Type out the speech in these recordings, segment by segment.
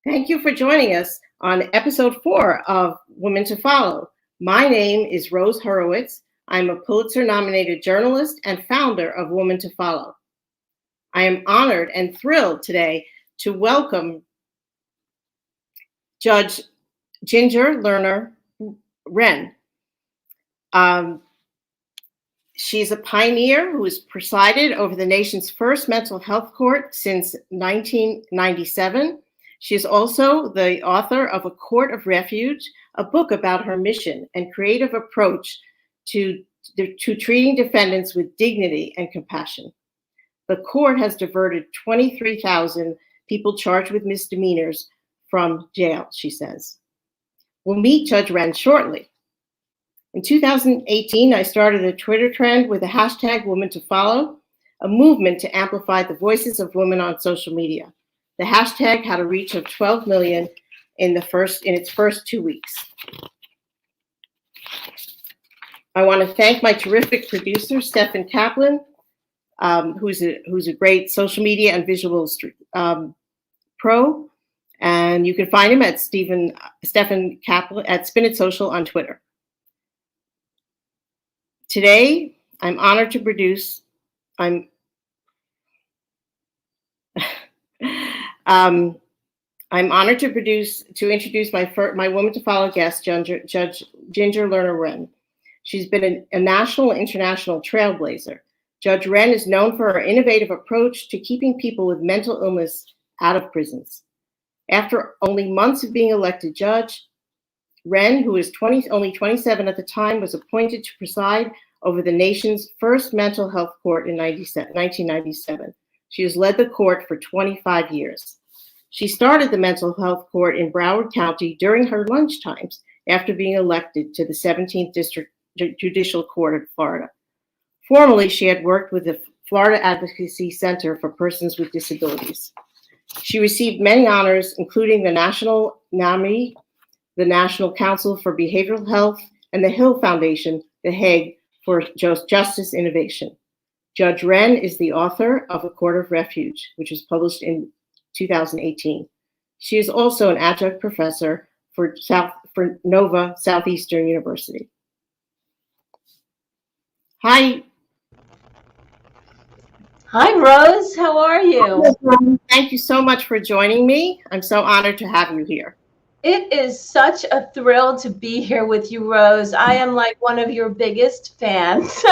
Thank you for joining us on episode 4 of Women to Follow. My name is Rose Horowitz. I'm a Pulitzer-nominated journalist and founder of Women to Follow. I am honored and thrilled today to welcome Judge Ginger Lerner-Wren. She's a pioneer who has presided over the nation's first mental health court since 1997. She is also the author of A Court of Refuge, a book about her mission and creative approach to treating defendants with dignity and compassion. The court has diverted 23,000 people charged with misdemeanors from jail, she says. We'll meet Judge Wren shortly. In 2018, I started a Twitter trend with the hashtag Women to Follow, a movement to amplify the voices of women on social media. The hashtag had a reach of 12 million in its first 2 weeks. I want to thank my terrific producer, Stephen Kaplan, who's a great social media and visual pro, and you can find him at Stephen Kaplan at Spin It Social on Twitter. Today, I'm honored to produce. I'm honored to introduce my Woman to Follow guest, Judge Ginger Lerner-Wren. She's been a national and international trailblazer. Judge Wren is known for her innovative approach to keeping people with mental illness out of prisons. After only months of being elected judge, Wren, who is only 27 at the time, was appointed to preside over the nation's first mental health court in 1997. She has led the court for 25 years. She started the mental health court in Broward County during her lunch times after being elected to the 17th District Judicial Court of Florida. Formerly, she had worked with the Florida Advocacy Center for Persons with Disabilities. She received many honors, including the National NAMI, the National Council for Behavioral Health, and the Hill Foundation, The Hague, for Justice Innovation. Judge Wren is the author of A Court of Refuge, which was published in 2018. She is also an adjunct professor for Nova Southeastern University. Hi. Hi, Rose. How are you? Thank you so much for joining me. I'm so honored to have you here. It is such a thrill to be here with you, Rose. I am like one of your biggest fans.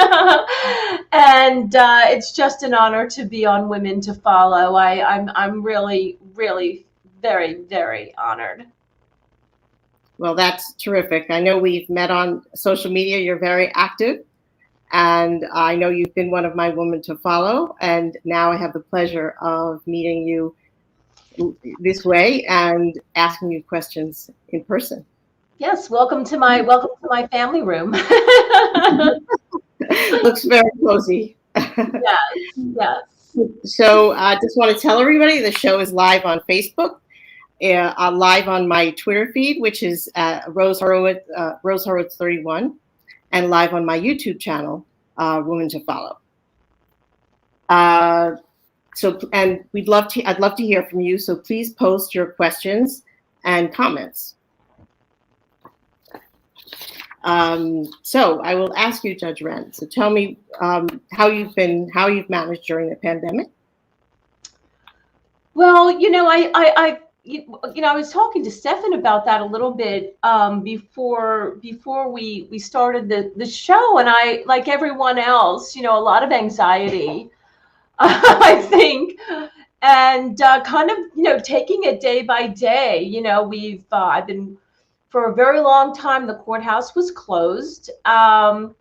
And it's just an honor to be on Women to Follow. I'm really, really very, very honored. Well, that's terrific. I know we've met on social media. You're very active. And I know you've been one of my Women to Follow. And now I have the pleasure of meeting you this way and asking you questions in person. Yes, welcome to my family room. Looks very cozy. Yes. So I just want to tell everybody the show is live on Facebook, live on my Twitter feed, which is Rose Horowitz 31, and live on my YouTube channel, Women to Follow. And I'd love to hear from you. So please post your questions and comments. So I will ask you, Judge Wren. So tell me how you've managed during the pandemic. Well, I was talking to Stefan about that a little bit before we started the show, and I, like everyone else, a lot of anxiety. I think, and kind of, taking it day by day. I've been, for a very long time, the courthouse was closed. And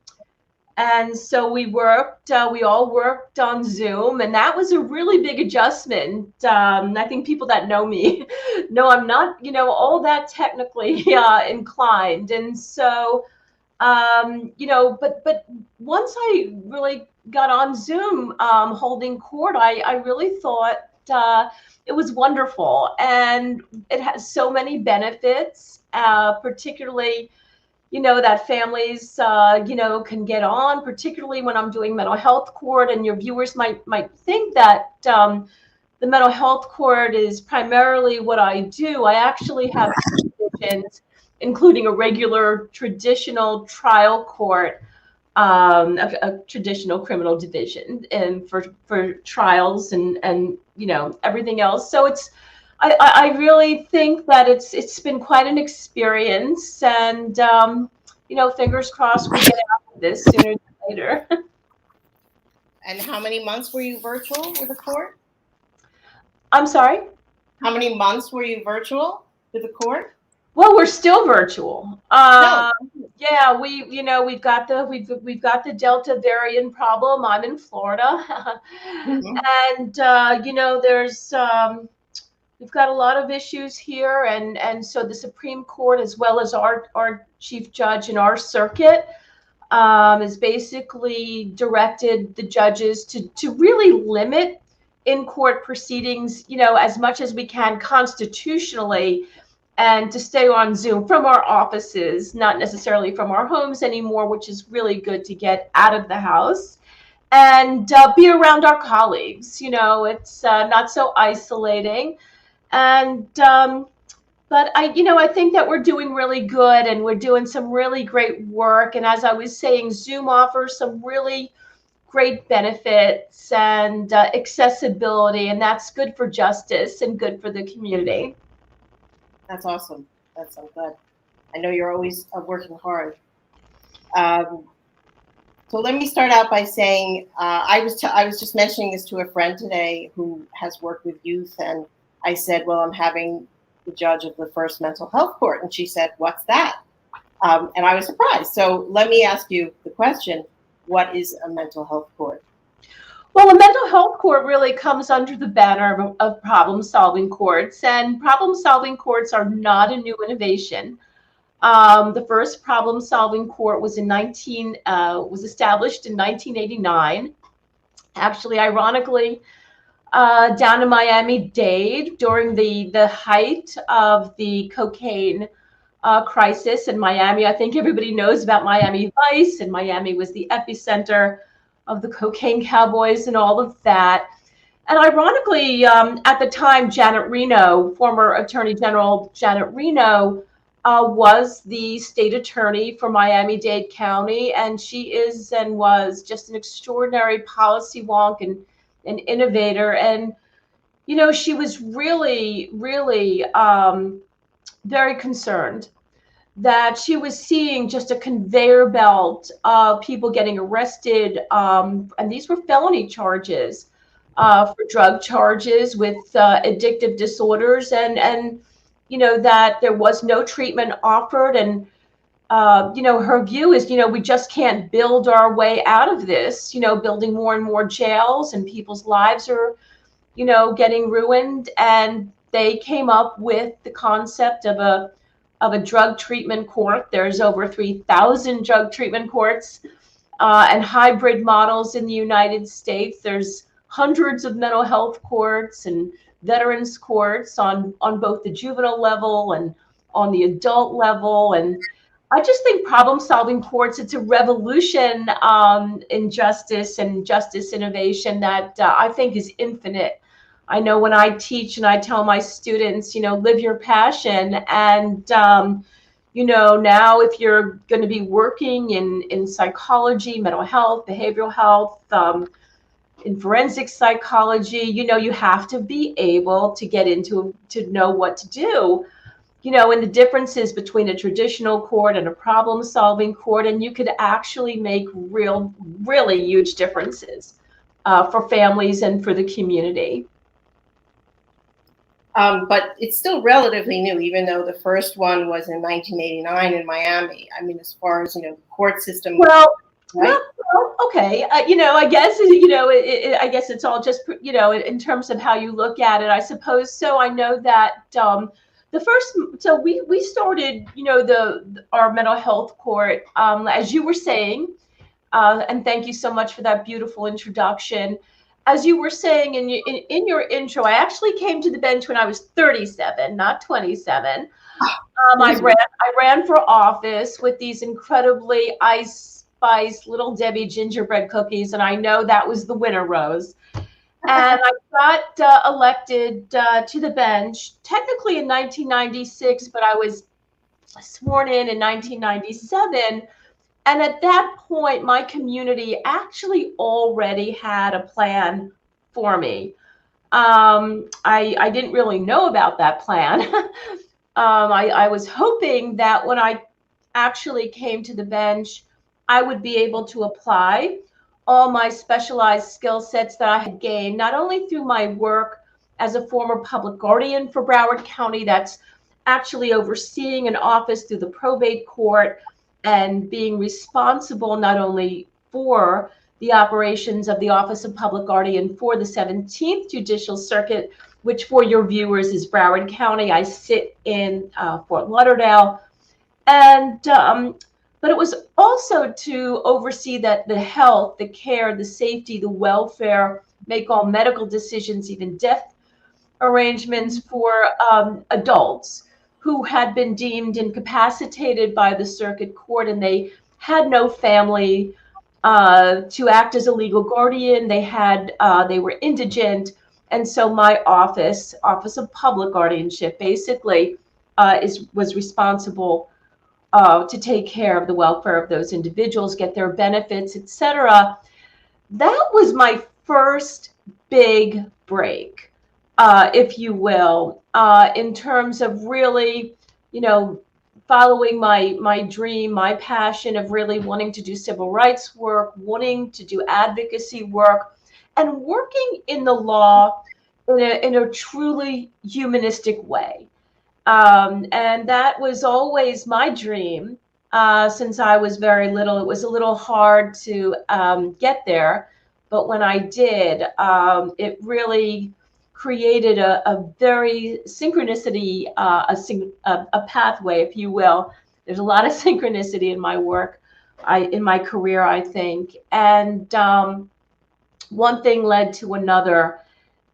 so we all worked on Zoom, and that was a really big adjustment. I think people that know me know I'm not, all that technically inclined. And so, but once I really got on Zoom holding court, I really thought it was wonderful. And it has so many benefits, particularly, that families, can get on, particularly when I'm doing mental health court. And your viewers might think that, the mental health court is primarily what I do. I actually have two divisions, including a regular traditional trial court, a traditional criminal division, and for trials and everything else. So I really think that it's been quite an experience, and fingers crossed we get out of this sooner than later. And how many months were you virtual with the court? I'm sorry? How many months were you virtual with the court? Well, we're still virtual. No. Yeah, we've got the Delta variant problem. I'm in Florida, and there's we've got a lot of issues here, and so the Supreme Court, as well as our chief judge in our circuit, has basically directed the judges to really limit in-court proceedings, as much as we can constitutionally, and to stay on Zoom from our offices, not necessarily from our homes anymore, which is really good to get out of the house and be around our colleagues. It's not so isolating. And but I think that we're doing really good, and we're doing some really great work. And as I was saying, Zoom offers some really great benefits and accessibility, and that's good for justice and good for the community. That's awesome. That's so good. I know you're always working hard. So let me start out by saying I was just mentioning this to a friend today who has worked with youth, and I said, well, I'm having the judge of the first mental health court, and she said, what's that? And I was surprised. So let me ask you the question: what is a mental health court? Well, a mental health court really comes under the banner of problem-solving courts, and problem-solving courts are not a new innovation. The first problem-solving court was established in 1989. Actually, ironically, down in Miami-Dade during the height of the cocaine crisis in Miami. I think everybody knows about Miami Vice, and Miami was the epicenter of the cocaine cowboys and all of that. And ironically, at the time, Janet Reno, former Attorney General Janet Reno, was the state attorney for Miami-Dade County, and she is and was just an extraordinary policy wonk and an innovator. And she was really, really very concerned that she was seeing just a conveyor belt of people getting arrested, and these were felony charges for drug charges with addictive disorders, and that there was no treatment offered. And her view is, we just can't build our way out of this, building more and more jails, and people's lives are getting ruined. And they came up with the concept of a drug treatment court. There's over 3,000 drug treatment courts and hybrid models in the United States. There's hundreds of mental health courts and veterans courts on both the juvenile level and on the adult level. And I just think problem-solving courts, it's a revolution in justice and justice innovation that I think is infinite. I know when I teach and I tell my students, live your passion. And, now if you're going to be working in psychology, mental health, behavioral health, in forensic psychology, you have to be able to get to know what to do, and the differences between a traditional court and a problem-solving court. And you could actually make really huge differences for families and for the community. But it's still relatively new, even though the first one was in 1989 in Miami. I mean, as far as, the court system. Well, right? well, okay. I guess, I guess it's all just, in terms of how you look at it, I suppose. So I know that we started, our mental health court, as you were saying, and thank you so much for that beautiful introduction. As you were saying in your intro, I actually came to the bench when I was 37, not 27. I ran for office with these incredibly ice spice little Debbie gingerbread cookies, and I know that was the winner, Rose. And I got elected to the bench, technically in 1996, but I was sworn in 1997. And at that point, my community actually already had a plan for me. I didn't really know about that plan. I was hoping that when I actually came to the bench, I would be able to apply all my specialized skill sets that I had gained, not only through my work as a former public guardian for Broward County, that's actually overseeing an office through the probate court and being responsible not only for the operations of the Office of Public Guardian for the 17th Judicial Circuit, which for your viewers is Broward County. I sit in Fort Lauderdale. And but it was also to oversee that the health, the care, the safety, the welfare, make all medical decisions, even death arrangements for adults who had been deemed incapacitated by the circuit court, and they had no family to act as a legal guardian. They were indigent, and so my Office of Public Guardianship, basically was responsible to take care of the welfare of those individuals, get their benefits, etc. That was my first big break, if you will, in terms of really, following my dream, my passion of really wanting to do civil rights work, wanting to do advocacy work, and working in the law in a truly humanistic way. And that was always my dream since I was very little. It was a little hard to get there, but when I did, it really created a very synchronicity, a pathway, if you will. There's a lot of synchronicity in my work, in my career, I think. And one thing led to another,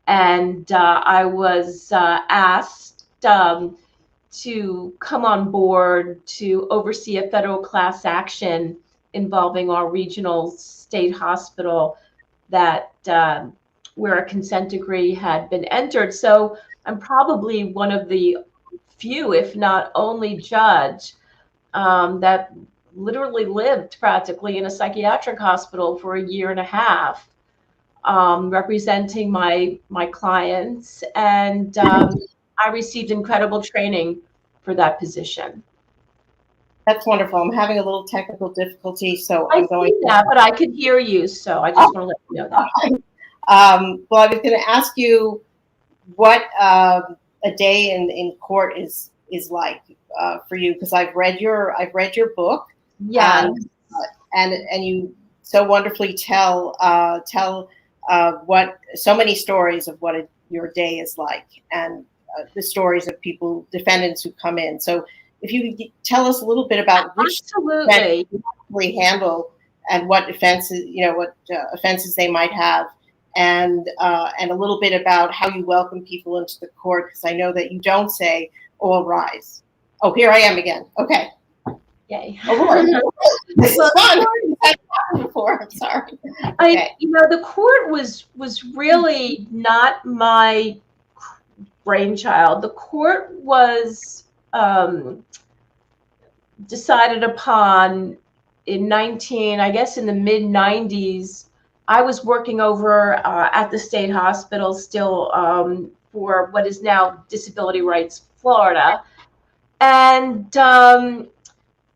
and I was asked to come on board to oversee a federal class action involving our regional state hospital that where a consent decree had been entered. So I'm probably one of the few, if not only, judge that literally lived practically in a psychiatric hospital for a year and a half, representing my clients, and I received incredible training for that position. That's wonderful. I'm having a little technical difficulty, so I see that, but I could hear you, so I just want to let you know that. Well, I was going to ask you what a day in court is like for you, because I've read your book. Yeah. And you so wonderfully tell what so many stories of what your day is like, and the stories of people, defendants who come in. So if you could tell us a little bit about which Absolutely. we handle and what offenses, offenses they might have, and a little bit about how you welcome people into the court, because I know that you don't say all rise. Oh, here I am again. Okay. Yay. Oh, this is fun. I've happened before. I'm sorry. Okay. The court was really not my brainchild. The court was decided upon in the mid 90s. I was working over at the state hospital still for what is now Disability Rights Florida. And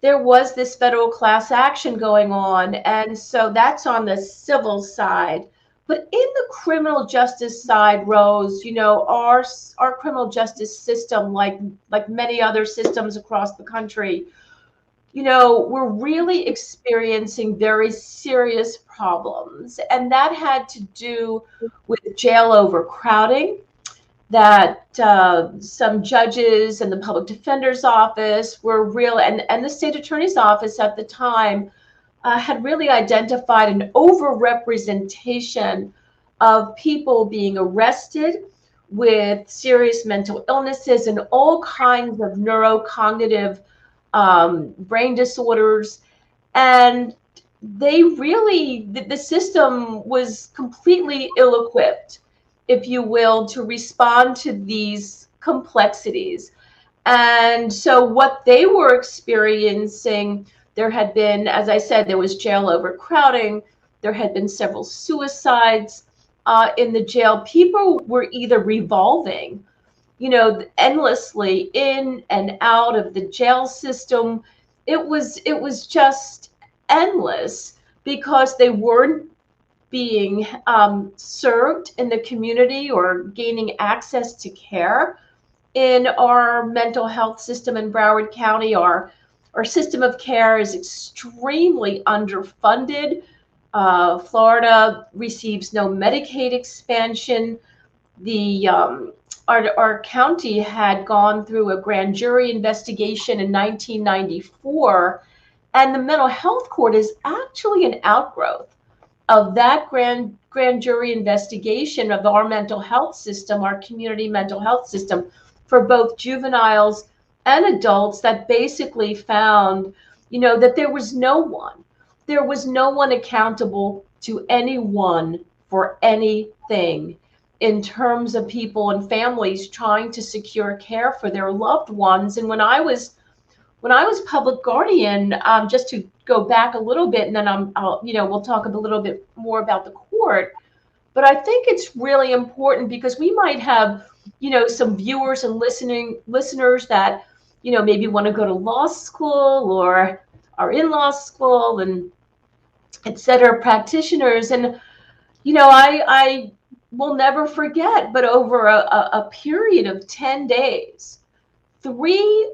there was this federal class action going on. And so that's on the civil side. But in the criminal justice side, Rose, our criminal justice system, like many other systems across the country, we're really experiencing very serious problems. And that had to do with jail overcrowding, that some judges and the public defender's office were and the state attorney's office at the time had really identified an overrepresentation of people being arrested with serious mental illnesses and all kinds of neurocognitive brain disorders. And they really, the system was completely ill-equipped if you will, to respond to these complexities. And so what they were experiencing, there had been, as I said, there was jail overcrowding. There had been several suicides in the jail. People were either revolving, endlessly in and out of the jail system. It was just endless because they weren't being served in the community or gaining access to care in our mental health system in Broward County. Our system of care is extremely underfunded. Florida receives no Medicaid expansion. Our county had gone through a grand jury investigation in 1994, and the mental health court is actually an outgrowth of that grand jury investigation of our mental health system, our community mental health system, for both juveniles and adults, that basically found, that there was no one accountable to anyone for anything in terms of people and families trying to secure care for their loved ones. And when I was public guardian, just to go back a little bit, and then we'll talk a little bit more about the court. But I think it's really important because we might have, some viewers and listeners that, maybe want to go to law school or are in law school and et cetera, practitioners. And, I will never forget, but over a period of 10 days, 3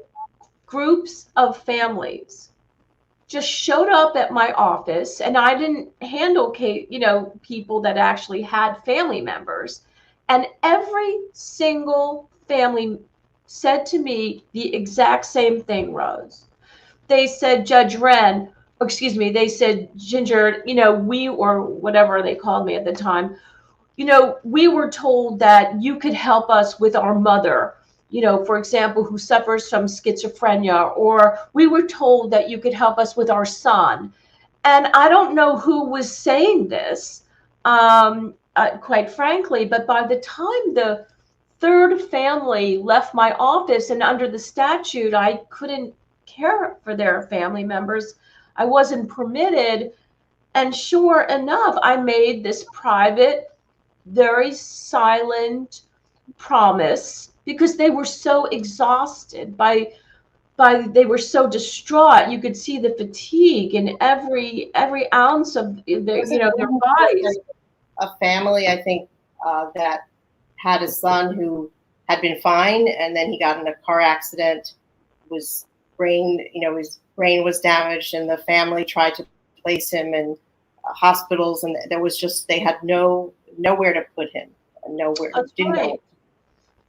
groups of families just showed up at my office, and I didn't handle, people that actually had family members. And every single family said to me the exact same thing, Rose. They said, Judge Wren, they said, Ginger, we, or whatever they called me at the time, we were told that you could help us with our mother, for example, who suffers from schizophrenia, or we were told that you could help us with our son. And I don't know who was saying this, quite frankly, but by the time the 3rd family left my office, and under the statute, I couldn't care for their family members. I wasn't permitted. And sure enough, I made this private, very silent promise, because they were so exhausted they were so distraught. You could see the fatigue in every ounce of their bodies. A family, I think, that had a son who had been fine, and then he got in a car accident. His brain was damaged, and the family tried to place him in hospitals, and they had nowhere to put him, and nowhere.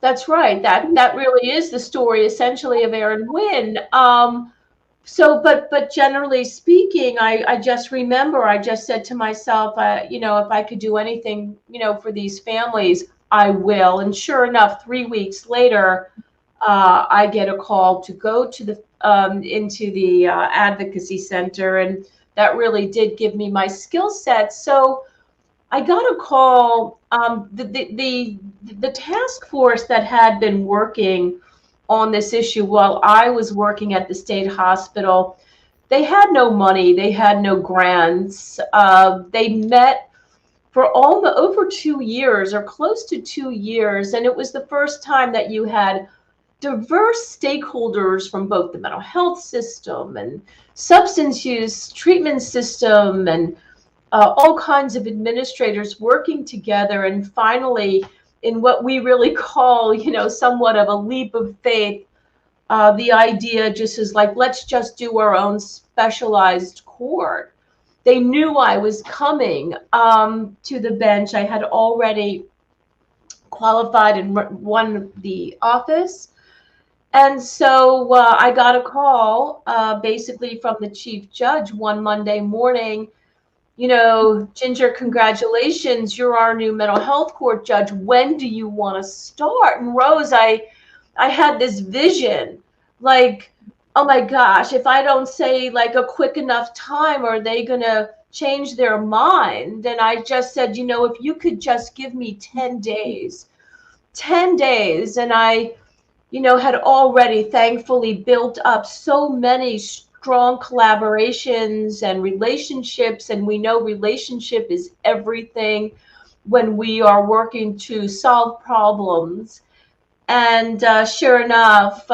That's right. That really is the story, essentially, of Aaron Wynn. But generally speaking, I just remember, I just said to myself, if I could do anything, for these families, I will. And sure enough, 3 weeks later, I get a call to go to the into the advocacy center, and that really did give me my skill set. So I got a call. The task force that had been working on this issue while I was working at the state hospital, they had no money, they had no grants. They met for over 2 years, or close to 2 years, and it was the first time that you had diverse stakeholders from both the mental health system and substance use treatment system, and all kinds of administrators working together. And finally, in what we really call, somewhat of a leap of faith, the idea just is like, let's just do our own specialized court. They knew I was coming to the bench. I had already qualified and won the office. And so I got a call basically from the chief judge one Monday morning. Ginger, congratulations, you're our new mental health court judge. When do you want to start? And Rose, I had this vision, like, oh my gosh, if I don't say like a quick enough time, are they gonna change their mind. And I just said, if you could just give me 10 days, 10 days. And I, had already thankfully built up so many strong collaborations and relationships. And we know relationship is everything when we are working to solve problems. And sure enough,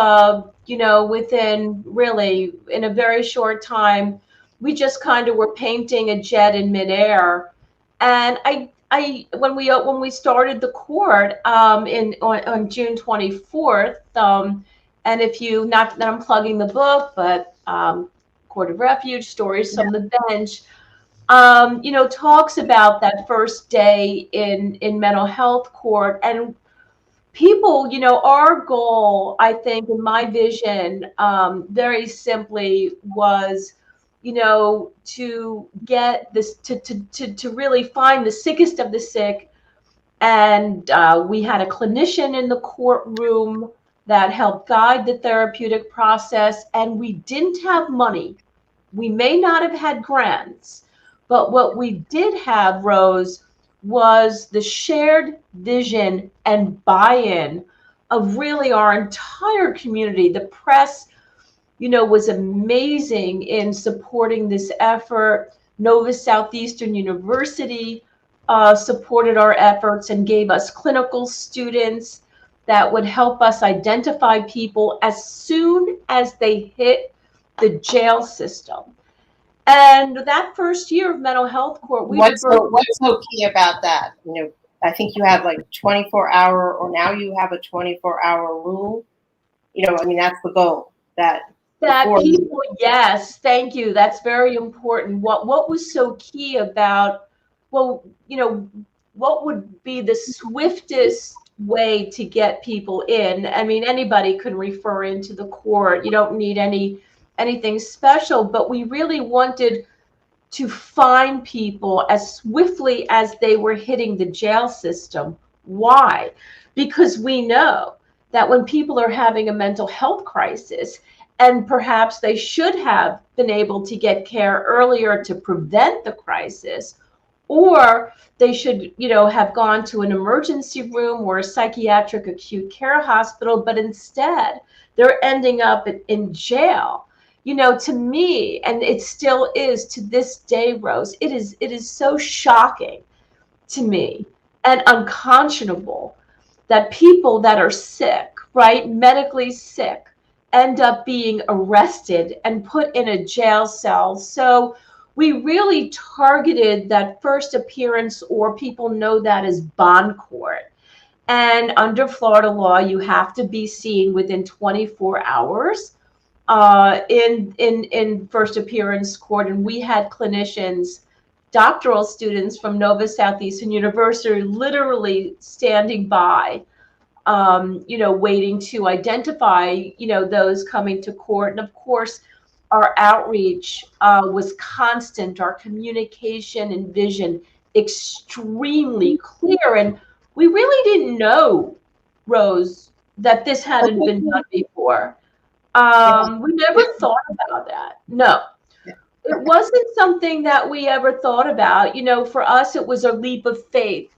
within really in a very short time, we just kind of were painting a jet in midair. And when we started the court on June 24th, and if you, not that I'm plugging the book, but Court of Refuge, Stories from the Bench, talks about that first day in mental health court. And people, our goal, I think, in my vision, very simply was, to get this, to really find the sickest of the sick. And we had a clinician in the courtroom that helped guide the therapeutic process. And we didn't have money. We may not have had grants, but what we did have, Rose, was the shared vision and buy-in of really our entire community. The press, was amazing in supporting this effort. Nova Southeastern University supported our efforts and gave us clinical students that would help us identify people as soon as they hit the jail system. And that first year of mental health court, what's so key about that? I think you have like 24-hour, or now you have a 24-hour rule. That's the goal. That people, yes, thank you. That's very important. What was so key about, what would be the swiftest way to get people in? I mean, anybody can refer into the court. You don't need anything special, but we really wanted to find people as swiftly as they were hitting the jail system. Why? Because we know that when people are having a mental health crisis, and perhaps they should have been able to get care earlier to prevent the crisis, or they should, have gone to an emergency room or a psychiatric acute care hospital, but instead they're ending up in jail. To me, and it still is to this day, Rose, it is so shocking to me and unconscionable that people that are sick, right, medically sick, end up being arrested and put in a jail cell. So we really targeted that first appearance, or people know that as bond court. And under Florida law, you have to be seen within 24 hours. In first appearance court. And we had clinicians, doctoral students from Nova Southeastern University, literally standing by, waiting to identify, those coming to court. And of course, our outreach was constant, our communication and vision extremely clear. And we really didn't know, Rose, that this hadn't been done before. We never thought about that. No, it wasn't something that we ever thought about. For us, it was a leap of faith.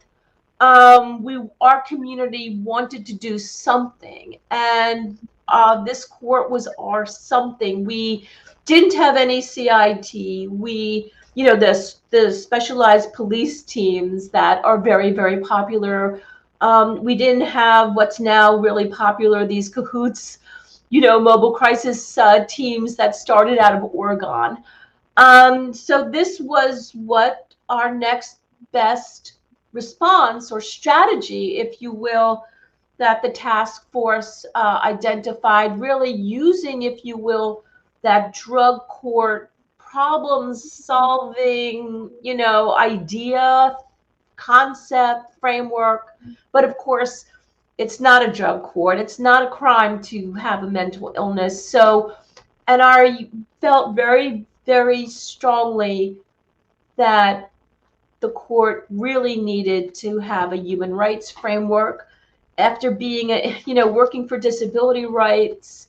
Our community wanted to do something, and this court was our something. We didn't have any CIT. We, the specialized police teams that are very, very popular. We didn't have what's now really popular, these CAHOOTS, mobile crisis teams that started out of Oregon. So this was what our next best response or strategy, if you will, that the task force identified, really using, if you will, that drug court problem solving, idea, concept, framework. But of course, it's not a drug court. It's not a crime to have a mental illness. So, and I felt very, very strongly that the court really needed to have a human rights framework. After being, working for disability rights,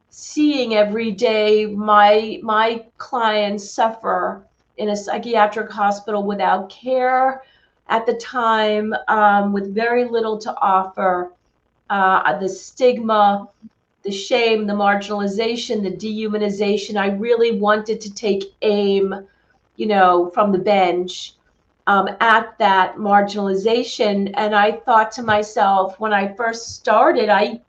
seeing every day my clients suffer in a psychiatric hospital without care at the time, with very little to offer. The stigma, the shame, the marginalization, the dehumanization. I really wanted to take aim, from the bench at that marginalization. And I thought to myself, when I first started, I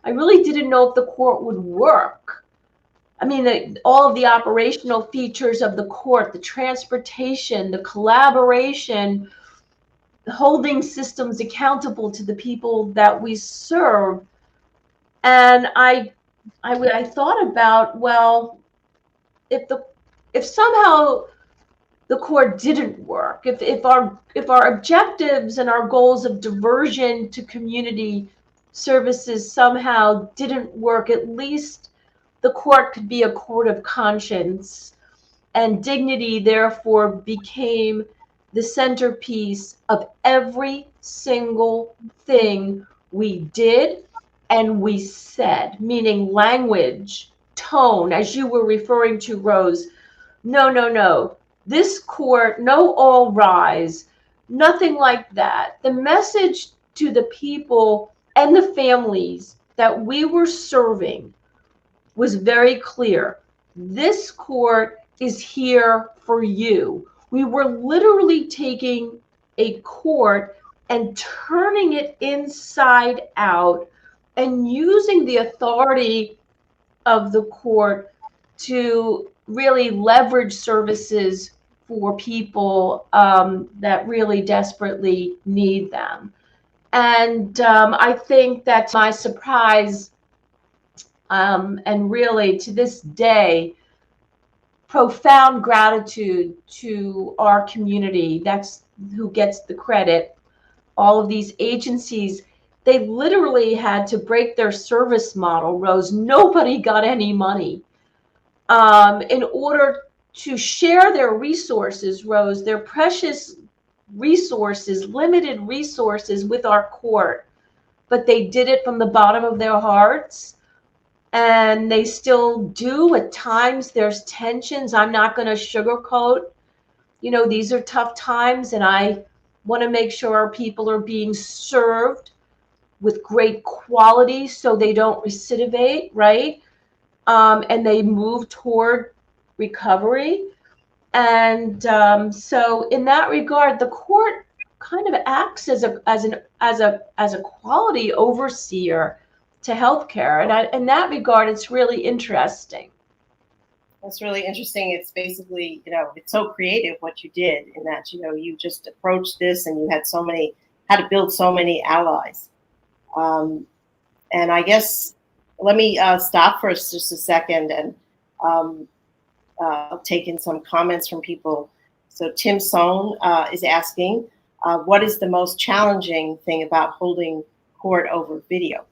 really didn't know if the court would work. I mean, all of the operational features of the court, the transportation, the collaboration, holding systems accountable to the people that we serve. And I thought about, well, if somehow the court didn't work, if our objectives and our goals of diversion to community services somehow didn't work, at least the court could be a court of conscience, and dignity therefore became the centerpiece of every single thing we did and we said, meaning language, tone, as you were referring to, Rose. No. This court, no, all rise, nothing like that. The message to the people and the families that we were serving was very clear. This court is here for you. We were literally taking a court and turning it inside out and using the authority of the court to really leverage services for people that really desperately need them. And I think that's my surprise, and really to this day, profound gratitude to our community. That's who gets the credit. All of these agencies, they literally had to break their service model, Rose. Nobody got any money in order to share their resources, Rose, their precious resources, limited resources with our court. But they did it from the bottom of their hearts. And they still do. At times there's tensions. I'm not going to sugarcoat. These are tough times, and I want to make sure our people are being served with great quality so they don't recidivate, right? And they move toward recovery. And so in that regard, the court kind of acts as a quality overseer to healthcare, and in that regard, it's really interesting. That's really interesting. It's basically, it's so creative what you did in that, you just approached this and you had to build so many allies. And I guess let me stop for just a second and I'll take in some comments from people. So Tim Sohn is asking, what is the most challenging thing about holding court over video?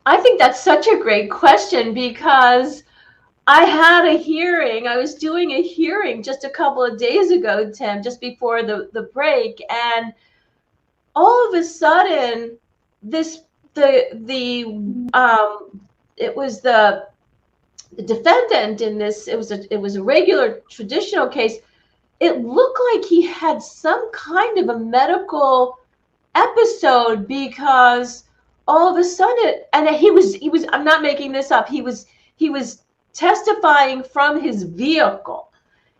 I think that's such a great question, because I had a hearing. I was doing a hearing just a couple of days ago, Tim, just before the break, and all of a sudden, it was the defendant in this. It was a regular traditional case. It looked like he had some kind of a medical episode, because all of a sudden, and he was, I'm not making this up. He was testifying from his vehicle.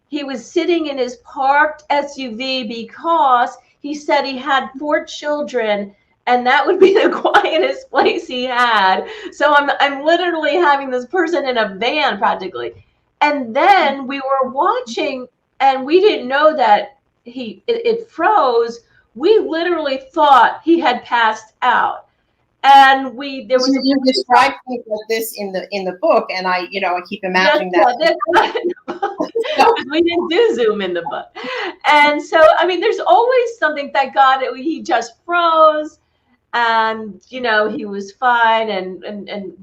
He was sitting in his parked SUV because he said he had 4 children and that would be the quietest place he had. So I'm literally having this person in a van practically. And then we were watching and we didn't know that it froze. We literally thought he had passed out. And there was you described things like this in the book, and I keep imagining that. We didn't do Zoom in the book, and so there's always something. Thank God he just froze, and he was fine, and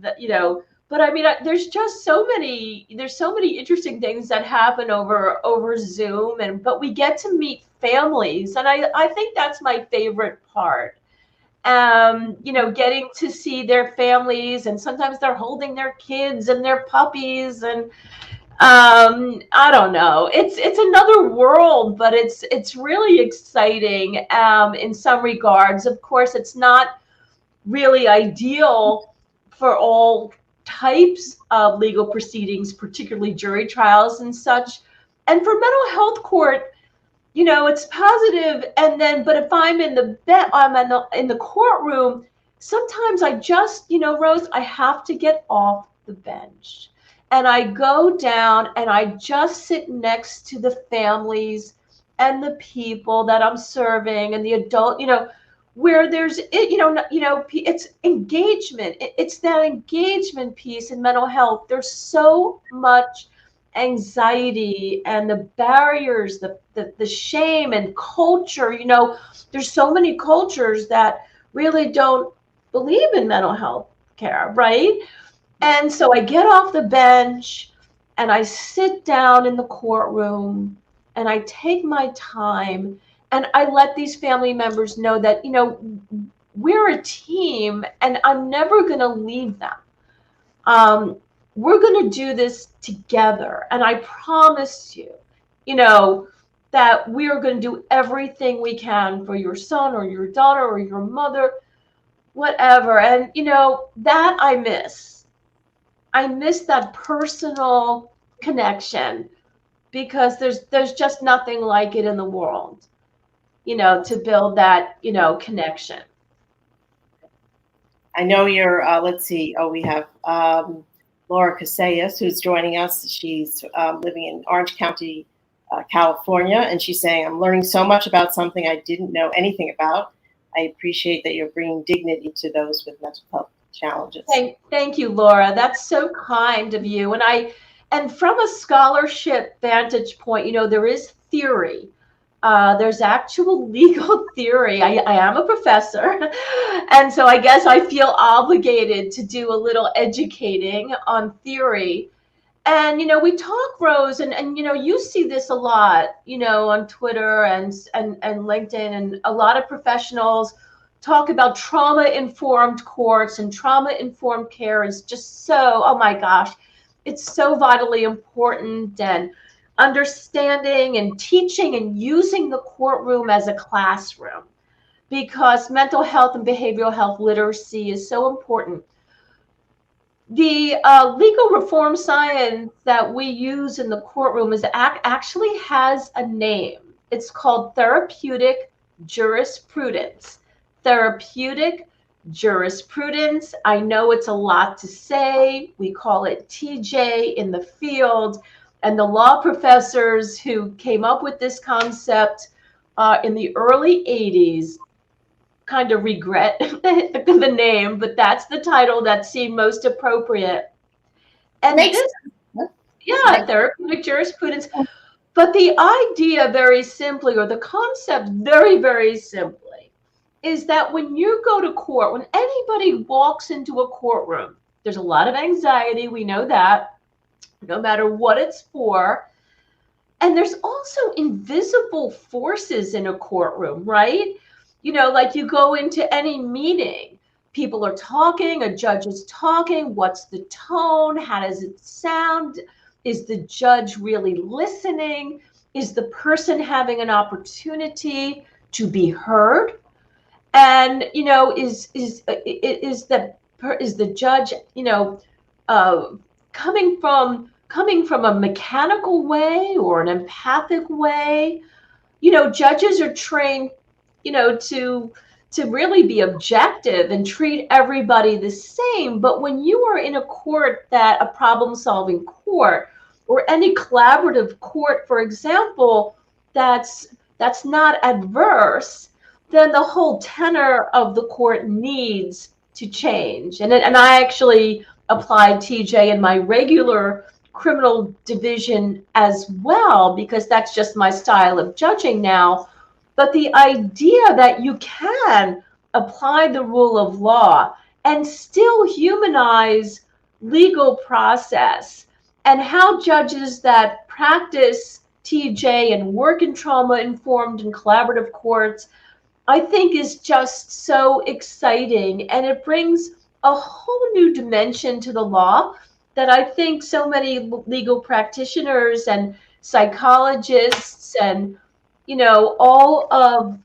but there's just so many interesting things that happen over Zoom, but we get to meet families, and I think that's my favorite part. Getting to see their families, and sometimes they're holding their kids and their puppies, and I don't know. It's another world, but it's really exciting in some regards. Of course, it's not really ideal for all types of legal proceedings, particularly jury trials and such. And for mental health court, it's positive. And then, but if I'm in the courtroom, sometimes I just, Rose, I have to get off the bench. And I go down and I just sit next to the families and the people that I'm serving and the adult, where there's it, it's engagement. It's that engagement piece in mental health. There's so much anxiety and the barriers, the shame and culture. There's so many cultures that really don't believe in mental health care, right? And so I get off the bench and I sit down in the courtroom and I take my time and I let these family members know that, we're a team and I'm never going to leave them. We're going to do this together. And I promise you, that we are going to do everything we can for your son or your daughter or your mother, whatever. And, that I miss. I miss that personal connection because there's just nothing like it in the world, to build that, connection. I know you're, let's see, we have Laura Casillas who's joining us. She's living in Orange County, California, and she's saying, I'm learning so much about something I didn't know anything about. I appreciate that you're bringing dignity to those with mental health challenges. Thank you, Laura. That's so kind of you. And from a scholarship vantage point, there is theory. There's actual legal theory. I am a professor, and so I guess I feel obligated to do a little educating on theory. And, we talk, Rose, and you see this a lot, on Twitter and LinkedIn, and a lot of professionals talk about trauma-informed courts, and trauma-informed care is just so, oh my gosh, it's so vitally important, and understanding and teaching and using the courtroom as a classroom, because mental health and behavioral health literacy is so important. The legal reform science that we use in the courtroom actually has a name. It's called therapeutic jurisprudence. Therapeutic jurisprudence. I know it's a lot to say. We call it TJ in the field. And the law professors who came up with this concept in the early 80s kind of regret the name, but that's the title that seemed most appropriate. And therapeutic jurisprudence. But the idea very simply, or the concept very, very simply, is that when you go to court, when anybody walks into a courtroom, there's a lot of anxiety, we know that, no matter what it's for. And there's also invisible forces in a courtroom, right? Like you go into any meeting, people are talking, a judge is talking, what's the tone? How does it sound? Is the judge really listening? Is the person having an opportunity to be heard? And, is the judge, coming from a mechanical way or an empathic way? Judges are trained, to really be objective and treat everybody the same. But when you are in a court, that a problem-solving court or any collaborative court, for example, that's not adverse, then the whole tenor of the court needs to change. And I actually applied TJ in my regular criminal division as well, because that's just my style of judging now. But the idea that you can apply the rule of law and still humanize legal process, and how judges that practice TJ and work in trauma-informed and collaborative courts, I think is just so exciting. And it brings a whole new dimension to the law. that I think so many legal practitioners and psychologists and, all of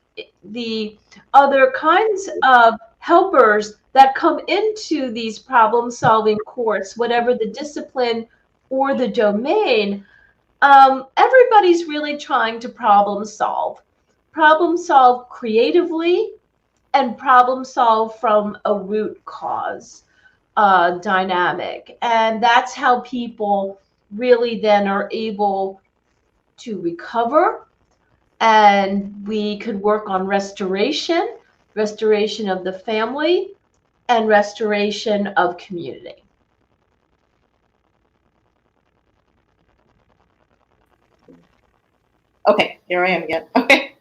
the other kinds of helpers that come into these problem-solving courts, whatever the discipline or the domain, everybody's really trying to problem solve creatively, and problem solve from a root cause dynamic. And that's how people really then are able to recover. And we could work on restoration of the family, and restoration of community. Okay, here I am again. Okay.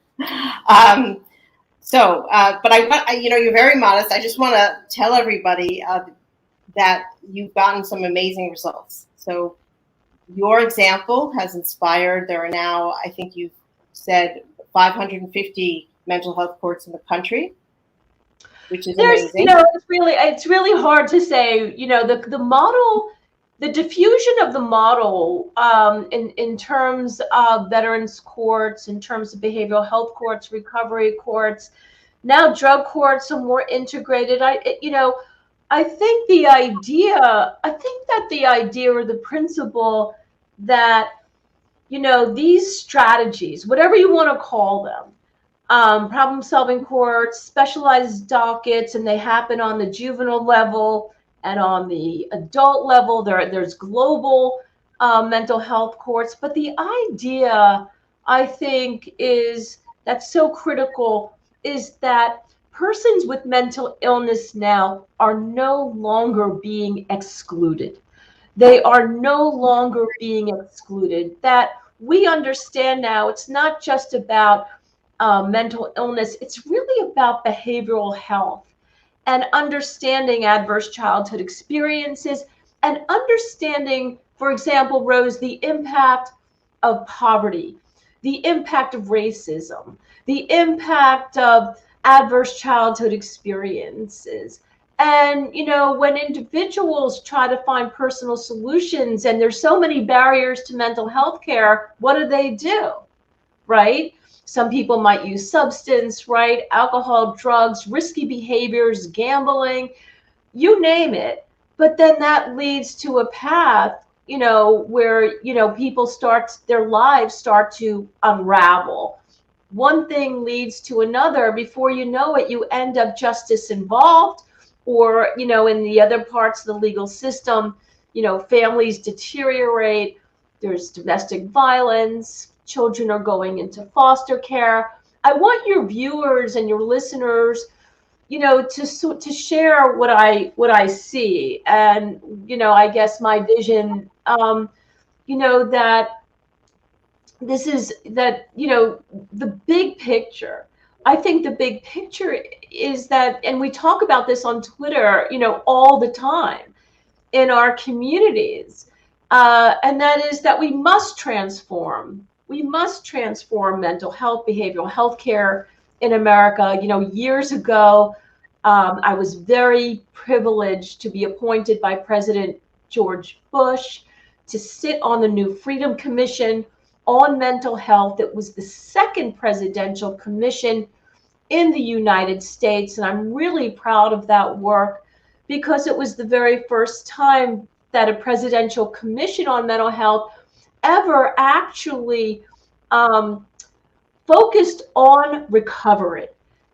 But you're very modest. I just want to tell everybody that you've gotten some amazing results. So your example has inspired. There are now, I think you've said, 550 mental health courts in the country, which is amazing. It's really hard to say, the model, the diffusion of the model in terms of veterans courts, in terms of behavioral health courts, recovery courts, now drug courts are more integrated. I think that the idea or the principle that, these strategies, whatever you want to call them, problem-solving courts, specialized dockets, and they happen on the juvenile level and on the adult level. There's global mental health courts. But the idea, I think, that's so critical is that persons with mental illness now are no longer being excluded. They are no longer being excluded. That we understand now it's not just about mental illness, it's really about behavioral health and understanding adverse childhood experiences and understanding, for example, Rose, the impact of poverty, the impact of racism, the impact of adverse childhood experiences. And, when individuals try to find personal solutions and there's so many barriers to mental health care, what do? Right? Some people might use substance, right? Alcohol, drugs, risky behaviors, gambling, you name it. But then that leads to a path, where, their lives start to unravel. One thing leads to another. Before you know it, you end up justice involved, or, in the other parts of the legal system, families deteriorate, there's domestic violence, children are going into foster care. I want your viewers and your listeners, to share what I see, and I guess my vision. That this is that the big picture. I think the big picture is that, and we talk about this on Twitter, all the time in our communities, and that is that we must transform. We must transform mental health, behavioral health care in America. Years ago, I was very privileged to be appointed by President George Bush to sit on the New Freedom Commission on mental health. It was the second presidential commission in the United States. And I'm really proud of that work because it was the very first time that a presidential commission on mental health ever actually focused on recovery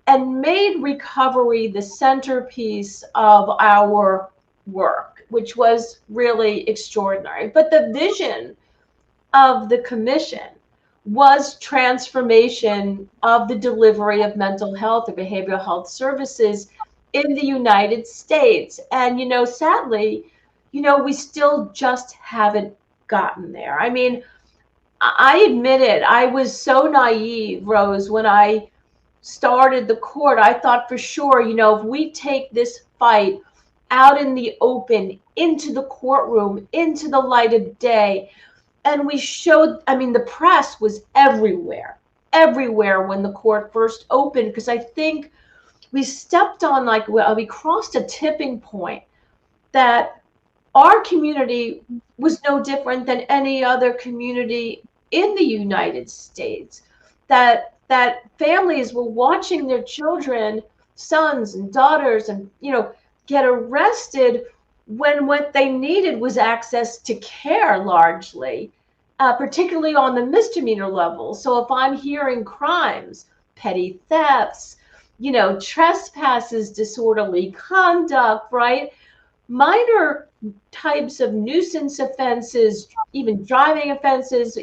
and made recovery the centerpiece of our work, which was really extraordinary. But the vision of the commission was transformation of the delivery of mental health or behavioral health services in the United States. And, sadly, we still just haven't gotten there. I mean, I admit it, I was so naive, Rose, when I started the court. I thought for sure, if we take this fight out in the open, into the courtroom, into the light of day, and we showed, the press was everywhere when the court first opened, because I think we stepped on, we crossed a tipping point that our community was no different than any other community in the United States. That families were watching their children, sons and daughters, and get arrested when what they needed was access to care, largely, particularly on the misdemeanor level. So if I'm hearing crimes, petty thefts, trespasses, disorderly conduct, right? Minor types of nuisance offenses, even driving offenses,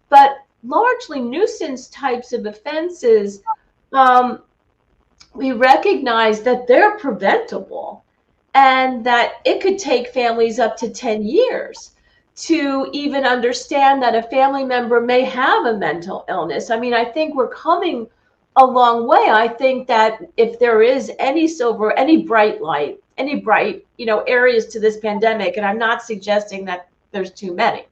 but largely nuisance types of offenses, we recognize that they're preventable and that it could take families up to 10 years to even understand that a family member may have a mental illness. I mean, I think we're coming a long way. I think that if there is any bright light, any bright, areas to this pandemic, and I'm not suggesting that there's too many,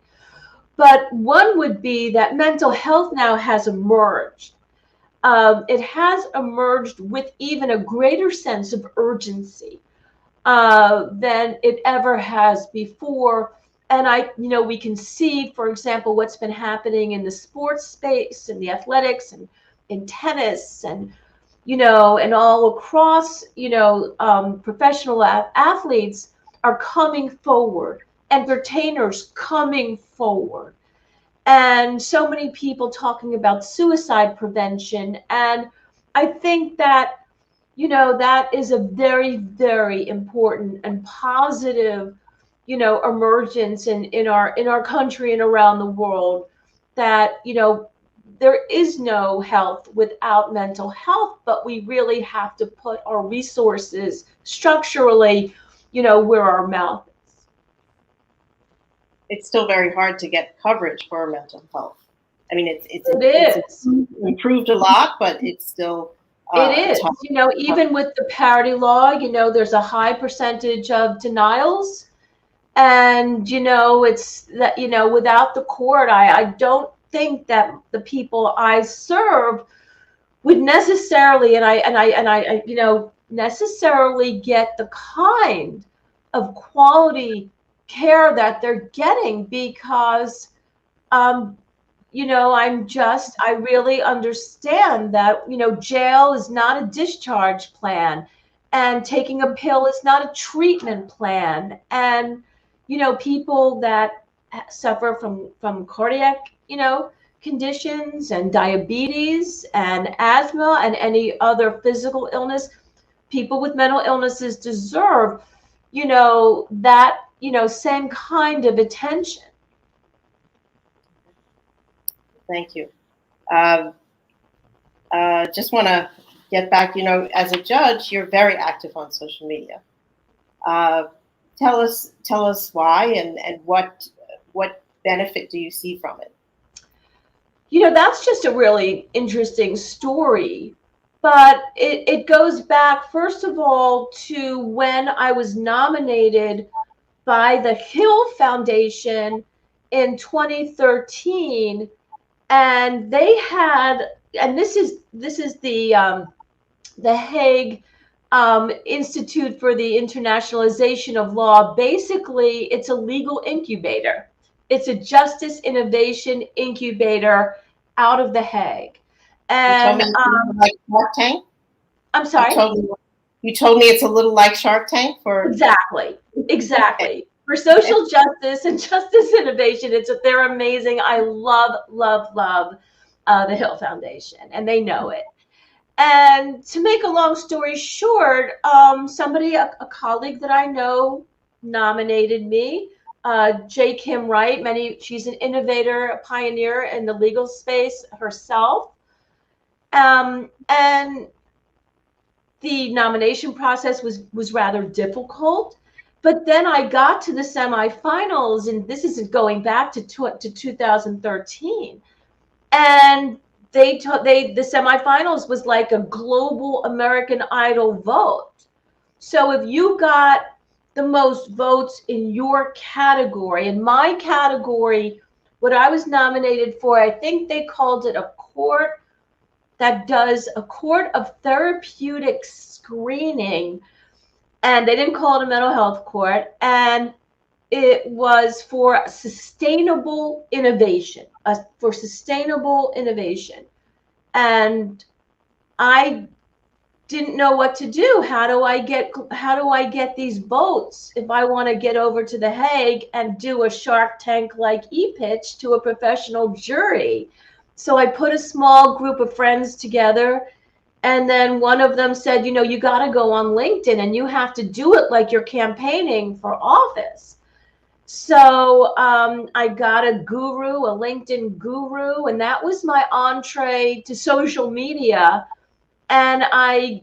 but one would be that mental health now has emerged. It has emerged with even a greater sense of urgency than it ever has before. And we can see, for example, what's been happening in the sports space and the athletics and in tennis and, and all across, professional athletes are coming forward, entertainers coming forward. And so many people talking about suicide prevention. And I think that, that is a very, very important and positive, emergence in our country and around the world, that, there is no health without mental health, but we really have to put our resources structurally, where our mouth is. It's still very hard to get coverage for mental health. I mean, It is. It's improved a lot, but it's still it is. Even with the parity law, there's a high percentage of denials, and it's that without the court, I don't think that the people I serve would necessarily, and I necessarily get the kind of quality care that they're getting, because I really understand that jail is not a discharge plan, and taking a pill is not a treatment plan, and people that suffer from cardiac conditions and diabetes and asthma and any other physical illness, people with mental illnesses deserve that same kind of attention. Thank you. Just want to get back, as a judge, you're very active on social media. Tell us why and what benefit do you see from it? That's just a really interesting story, but it goes back, first of all, to when I was nominated by the Hill Foundation in 2013, and they had, and this is the Hague Institute for the Internationalization of Law. Basically, it's a legal incubator. It's a justice innovation incubator out of The Hague. And you told me like Shark Tank? I'm sorry? You told me it's a little like Shark Tank for Exactly. For social justice and justice innovation. They're amazing. I love the Hill Foundation, and they know it. And to make a long story short, a colleague that I know nominated me. J. Kim Wright, she's an innovator, a pioneer in the legal space herself. And the nomination process was rather difficult. But then I got to the semifinals, and this is going back to 2013. And the semifinals was like a global American Idol vote. So if you got the most votes in your category, in my category, what I was nominated for, I think they called it a court of therapeutic screening, and they didn't call it a mental health court. And it was for sustainable innovation, for sustainable innovation. And I didn't know what to do. How do I get these votes if I want to get over to The Hague and do a Shark Tank like e-pitch to a professional jury? So I put a small group of friends together, and then one of them said, you got to go on LinkedIn and you have to do it like you're campaigning for office. So I got a LinkedIn guru, and that was my entree to social media. And I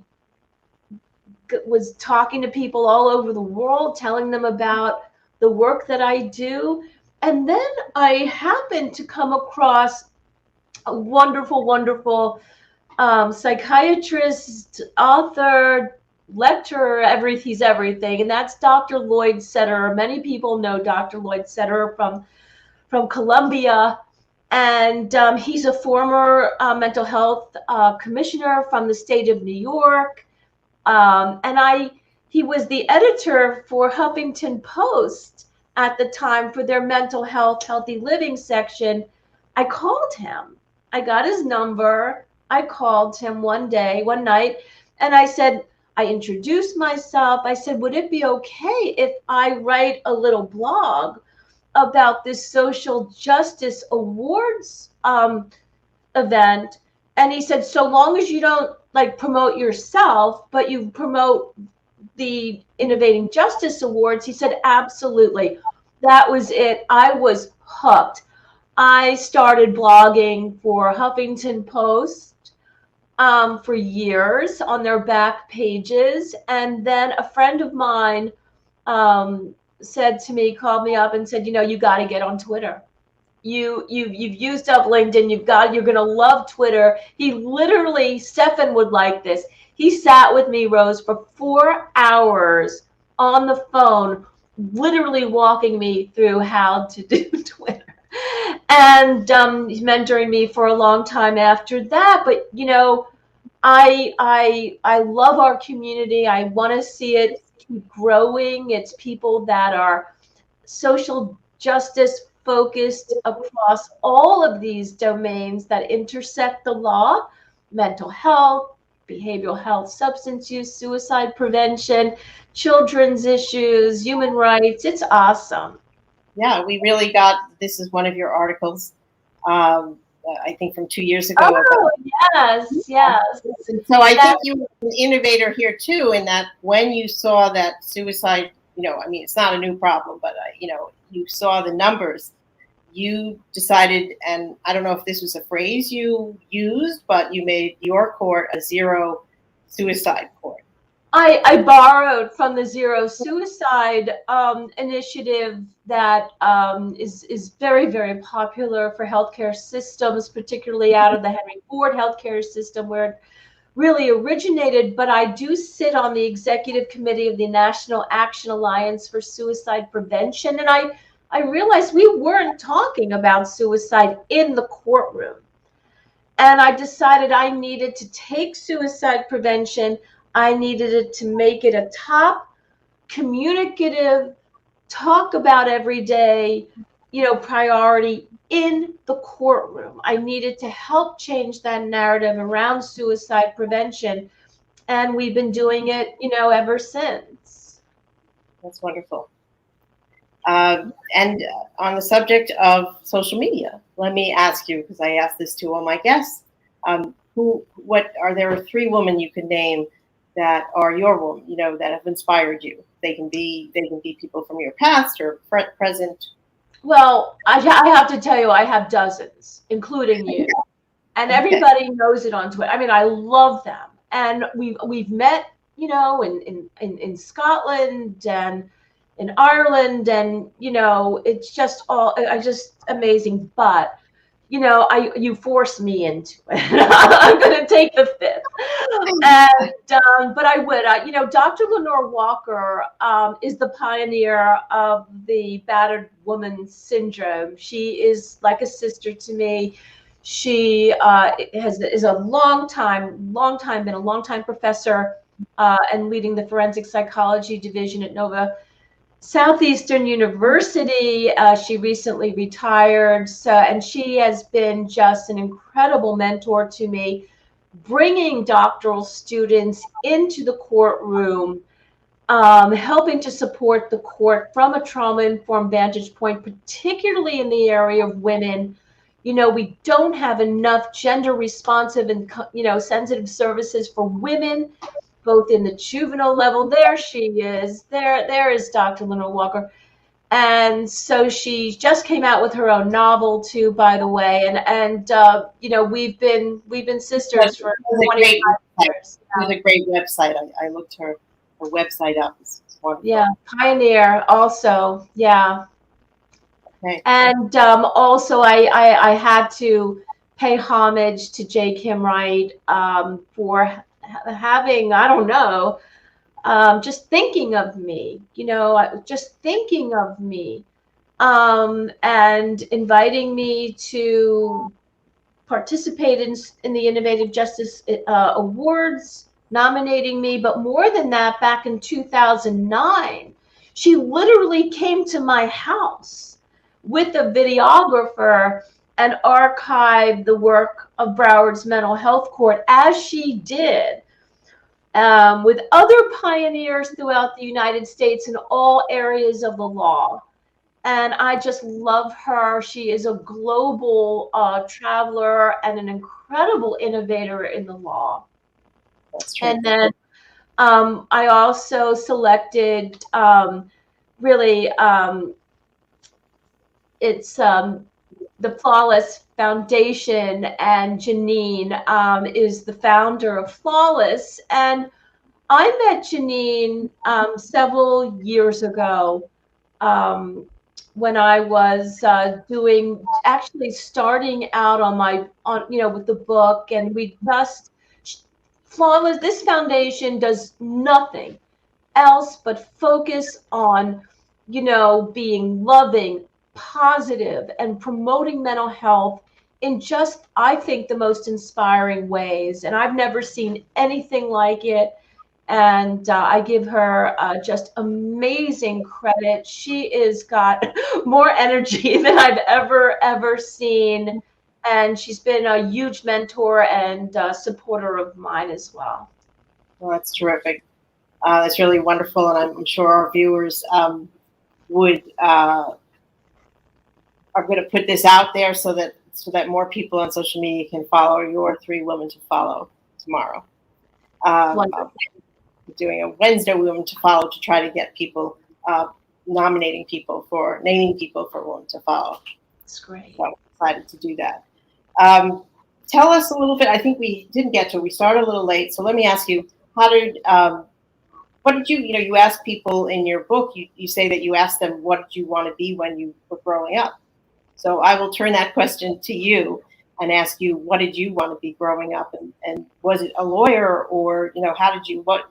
was talking to people all over the world, telling them about the work that I do. And then I happened to come across a wonderful, wonderful psychiatrist, author, lecturer, he's everything. And that's Dr. Lloyd Setterer. Many people know Dr. Lloyd Setterer from Columbia. And he's a former mental health commissioner from the state of New York. He was the editor for Huffington Post at the time for their mental health, healthy living section. I called him. I got his number. I called him one night, and I introduced myself. I said, would it be okay if I write a little blog about this social justice awards event? And he said, so long as you don't promote yourself, but you promote the Innovating Justice Awards. He said, absolutely. That was it. I was hooked. I started blogging for Huffington Post for years on their back pages. And then a friend of mine called me up and said, you got to get on Twitter. You've used up LinkedIn. You're going to love Twitter. He literally, Stefan would like this. He sat with me, Rose, for 4 hours on the phone, literally walking me through how to do Twitter. And he's mentoring me for a long time after that. But, I love our community. I want to see it keep growing. It's people that are social justice focused across all of these domains that intersect the law: mental health, behavioral health, substance use, suicide prevention, children's issues, human rights. It's awesome. Yeah, we really this is one of your articles, I think from 2 years ago. Oh, yes. So I think you were an innovator here too, in that when you saw that suicide, it's not a new problem, but you saw the numbers, you decided, and I don't know if this was a phrase you used, but you made your court a zero suicide court. I borrowed from the Zero Suicide initiative that is very, very popular for healthcare systems, particularly out of the Henry Ford healthcare system, where it really originated. But I do sit on the executive committee of the National Action Alliance for Suicide Prevention, and I realized we weren't talking about suicide in the courtroom. And I decided I needed to take suicide prevention. I needed it to make it a top communicative, talk about every day, priority in the courtroom. I needed to help change that narrative around suicide prevention. And we've been doing it, ever since. That's wonderful. And on the subject of social media, let me ask you, because I asked this to all my guests, there are 3 women you can name that are your woman, that have inspired you. They can be people from your past or present. Well, I have to tell you, I have dozens, including you, and everybody knows it on Twitter. I mean, I love them, and we've met, in Scotland and in Ireland, and it's just amazing. But you forced me into it. I'm going to take the 5th. And, but I would, Dr. Lenore Walker is the pioneer of the battered woman syndrome. She is like a sister to me. She is a long time professor and leading the forensic psychology division at Nova Southeastern University. She recently retired, and she has been just an incredible mentor to me, bringing doctoral students into the courtroom, helping to support the court from a trauma-informed vantage point, particularly in the area of women. We don't have enough gender responsive and, sensitive services for women, both in the juvenile level. There she is. There is Dr. Lenore Walker. And so she just came out with her own novel too, by the way. And we've been sisters for 25 years. It was a great website. I looked her website up. It's wonderful. Yeah, Pioneer also. Yeah. Okay. And also I had to pay homage to J. Kim Wright for having, I don't know, just thinking of me, just thinking of me, and inviting me to participate in the Innovative Justice Awards, nominating me. But more than that, back in 2009, she literally came to my house with a videographer and archived the work of Broward's mental health court, as she did with other pioneers throughout the United States in all areas of the law. And I just love her. She is a global traveler and an incredible innovator in the law. That's true. And then I also selected it's the Flawless Foundation, and Janine is the founder of Flawless. And I met Janine several years ago when I was starting out with the book, and Flawless, this foundation does nothing else but focus on, being loving, positive, and promoting mental health in just, I think, the most inspiring ways. And I've never seen anything like it. And I give her just amazing credit. She has got more energy than I've ever seen. And she's been a huge mentor and supporter of mine as well. Well, that's terrific. That's really wonderful. And I'm sure our viewers are going to put this out there so that more people on social media can follow your 3 Women to Follow tomorrow. Wonderful. Doing a Wednesday Women to Follow to try to get people, naming people for Women to Follow. That's great. So I'm excited to do that. Tell us a little bit. I think we didn't get to. We started a little late, so let me ask you: what did you ask people in your book? You say that you asked them, what did you want to be when you were growing up? So I will turn that question to you and ask you, what did you want to be growing up? And was it a lawyer, or, what did you want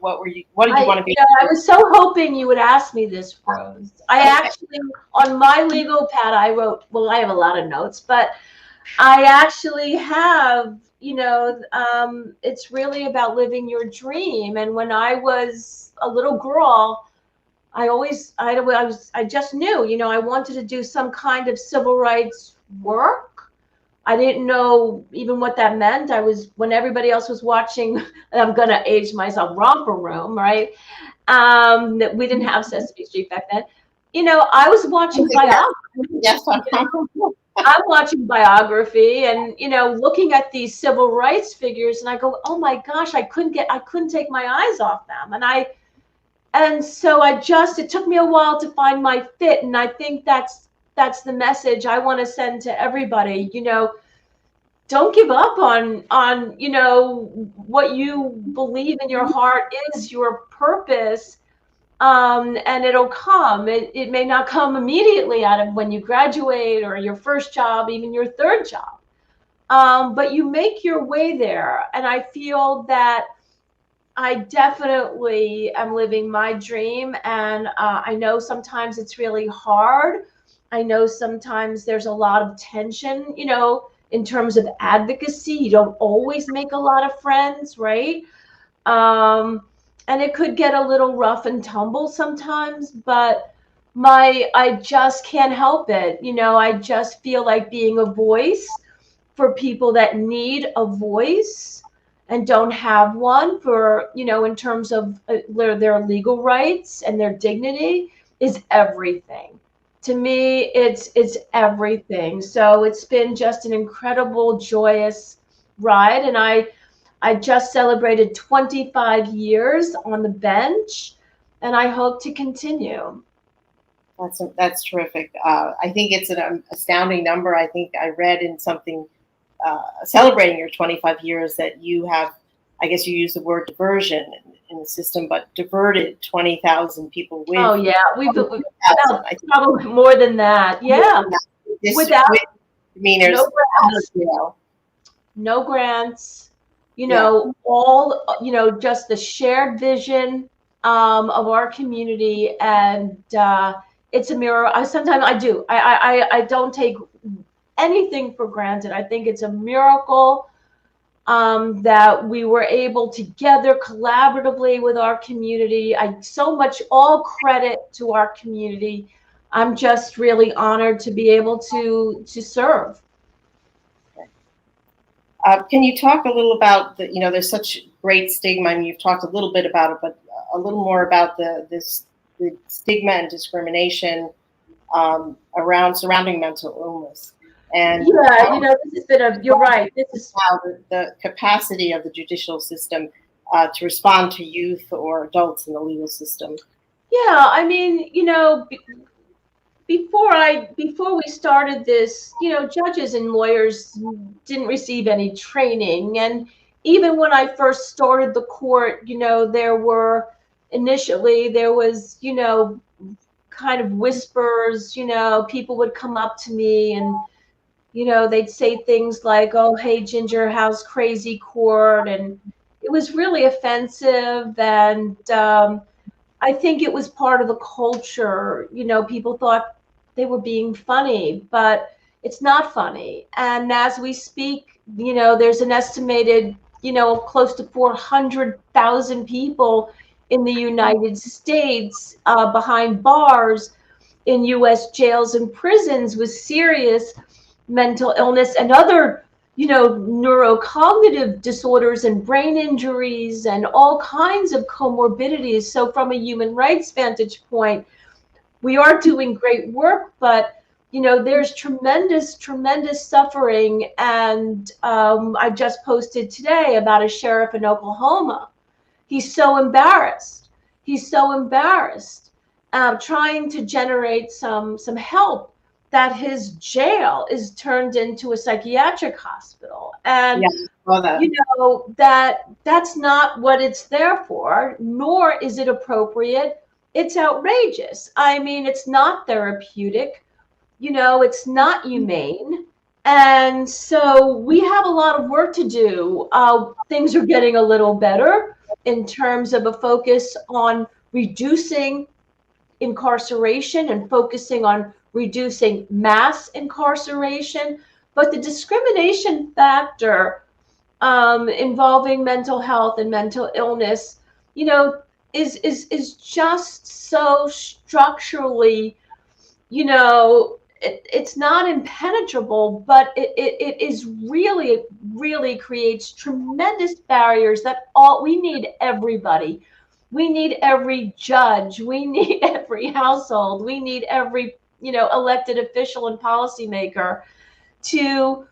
to be? I was so hoping you would ask me this, Rose. I actually, on my legal pad, I wrote, I have a lot of notes, but I actually have, it's really about living your dream. And when I was a little girl, I just knew, I wanted to do some kind of civil rights work. I didn't know even what that meant. When everybody else was watching, and I'm going to age myself, Romper Room, right? We didn't have Sesame Street back then. I was watching biography. Yes, I'm watching biography and, looking at these civil rights figures, and I go, oh my gosh, I couldn't take my eyes off them. And so it took me a while to find my fit. And I think that's the message I want to send to everybody. Don't give up on what you believe in your heart is your purpose. And it'll come. It may not come immediately out of when you graduate or your first job, even your third job. But you make your way there. And I feel that I definitely am living my dream. And I know sometimes it's really hard. I know sometimes there's a lot of tension, in terms of advocacy. You don't always make a lot of friends, right? And it could get a little rough and tumble sometimes, but I just can't help it. I just feel like being a voice for people that need a voice and don't have one, for, in terms of their legal rights and their dignity, is everything. To me, it's everything. So it's been just an incredible, joyous ride. And I just celebrated 25 years on the bench, and I hope to continue. That's terrific. I think it's an astounding number. I think I read in something celebrating your 25 years that you have, I guess you use the word diversion in the system, but diverted 20,000 people with. Oh yeah, we've probably more than that. Yeah, without there's no grants. No grants. All just the shared vision of our community, and it's a mirror. Sometimes I do. I don't take anything for granted. I think it's a miracle that we were able together collaboratively with our community. So much all credit to our community. I'm just really honored to be able to serve. Can you talk a little about there's such great stigma, and you've talked a little bit about it, but a little more about the stigma and discrimination surrounding mental illness. And yeah, this has been you're right. This is how the capacity of the judicial system to respond to youth or adults in the legal system. Yeah, I mean, before we started this, judges and lawyers didn't receive any training. And even when I first started the court, there was, kind of whispers, people would come up to me and, they'd say things like, "Oh, hey, Ginger, how's crazy court?" And it was really offensive. And I think it was part of the culture. People thought they were being funny, but it's not funny. And as we speak, there's an estimated, close to 400,000 people in the United States behind bars in U.S. jails and prisons with serious mental illness and other, neurocognitive disorders and brain injuries and all kinds of comorbidities. So from a human rights vantage point, we are doing great work, but there's tremendous suffering. And I just posted today about a sheriff in Oklahoma. He's so embarrassed. Trying to generate some help, that his jail is turned into a psychiatric hospital. And that's not what it's there for, nor is it appropriate. It's outrageous. I mean, it's not therapeutic. It's not humane. And so we have a lot of work to do. Things are getting a little better in terms of a focus on reducing incarceration and focusing on reducing mass incarceration. But the discrimination factor involving mental health and mental illness, is just so structurally, it's not impenetrable, but it is really creates tremendous barriers that we need everybody. We need every judge. We need every household. We need every, elected official and policymaker to,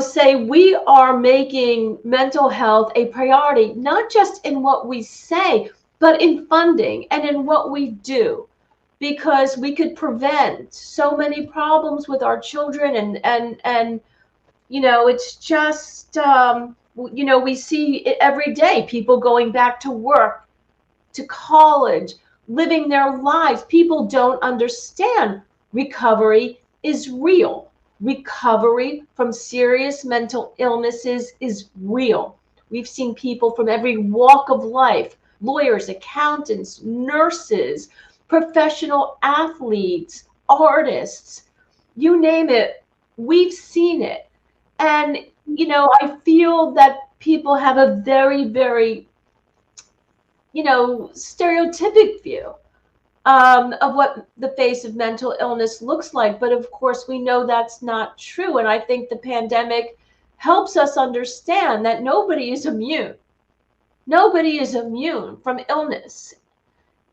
say we are making mental health a priority, not just in what we say, but in funding and in what we do. Because we could prevent so many problems with our children, and it's just we see it every day, people going back to work, to college, living their lives. People don't understand recovery is real. Recovery from serious mental illnesses is real. We've seen people from every walk of life, lawyers, accountants, nurses, professional athletes, artists, you name it, we've seen it. And, I feel that people have a very, very, stereotypic view of what the face of mental illness looks like. But of course, we know that's not true. And I think the pandemic helps us understand that nobody is immune. Nobody is immune from illness.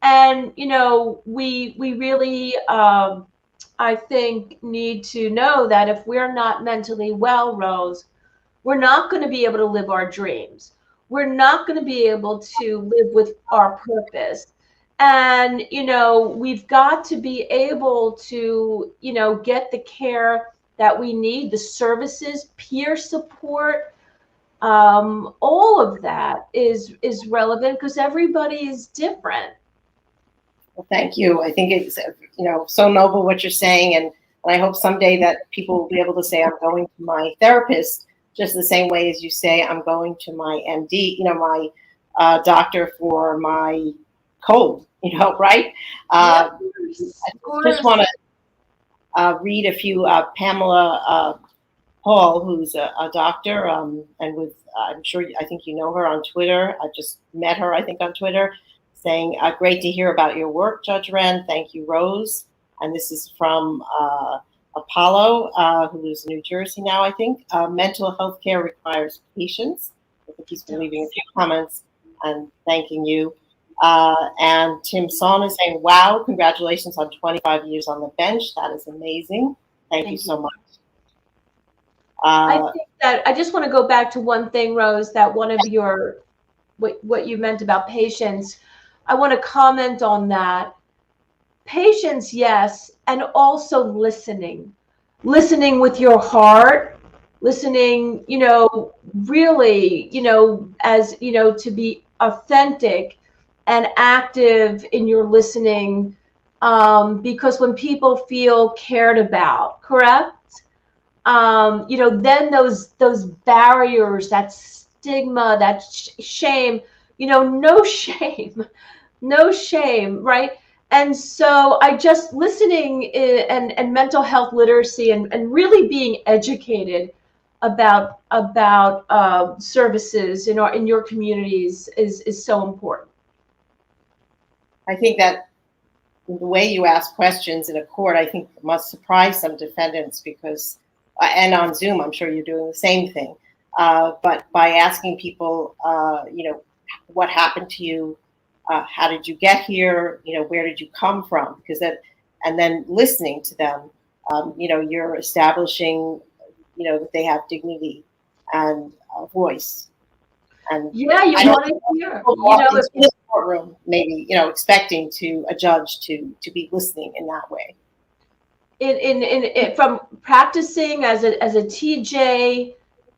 And, you know, we really, I think, need to know that if we're not mentally well, Rose, we're not going to be able to live our dreams. We're not going to be able to live with our purpose. And, you know, we've got to be able to, you know, get the care that we need, the services, peer support, all of that is relevant because everybody is different. Well, thank you. I think it's, you know, so noble what you're saying. And I hope someday that people will be able to say, I'm going to my therapist just the same way as you say, I'm going to my MD, you know, my doctor for my cold, you know, right? I just want to read a few, Pamela Hall, who's a doctor, and with, I'm sure, I think you know her on Twitter. I just met her, I think, on Twitter, saying, great to hear about your work, Judge Wren. Thank you, Rose. And this is from Apollo, who lives in New Jersey now, I think. Mental health care requires patience. I think he's been leaving a few comments and thanking you. And Tim Son is saying, wow, congratulations on 25 years on the bench. That is amazing. Thank you so much. I think that I just want to go back to one thing, Rose, that one of your, what you meant about patience. I want to comment on that. Patience, yes, and also listening with your heart, listening, you know, really, you know, as, you know, to be authentic and active in your listening, because when people feel cared about, correct? You know, then those barriers, that stigma, that shame, you know, no shame, right? And so I just listening and mental health literacy and really being educated about services in your communities is so important. I think that the way you ask questions in a court, I think must surprise some defendants because, and on Zoom, I'm sure you're doing the same thing. But by asking people, you know, what happened to you? How did you get here? You know, where did you come from? Because that, and then listening to them, you know, you're establishing, you know, that they have dignity and voice. And yeah, you want to hear. You know, in this courtroom, maybe, you know, expecting a judge to be listening in that way. From practicing as a TJ,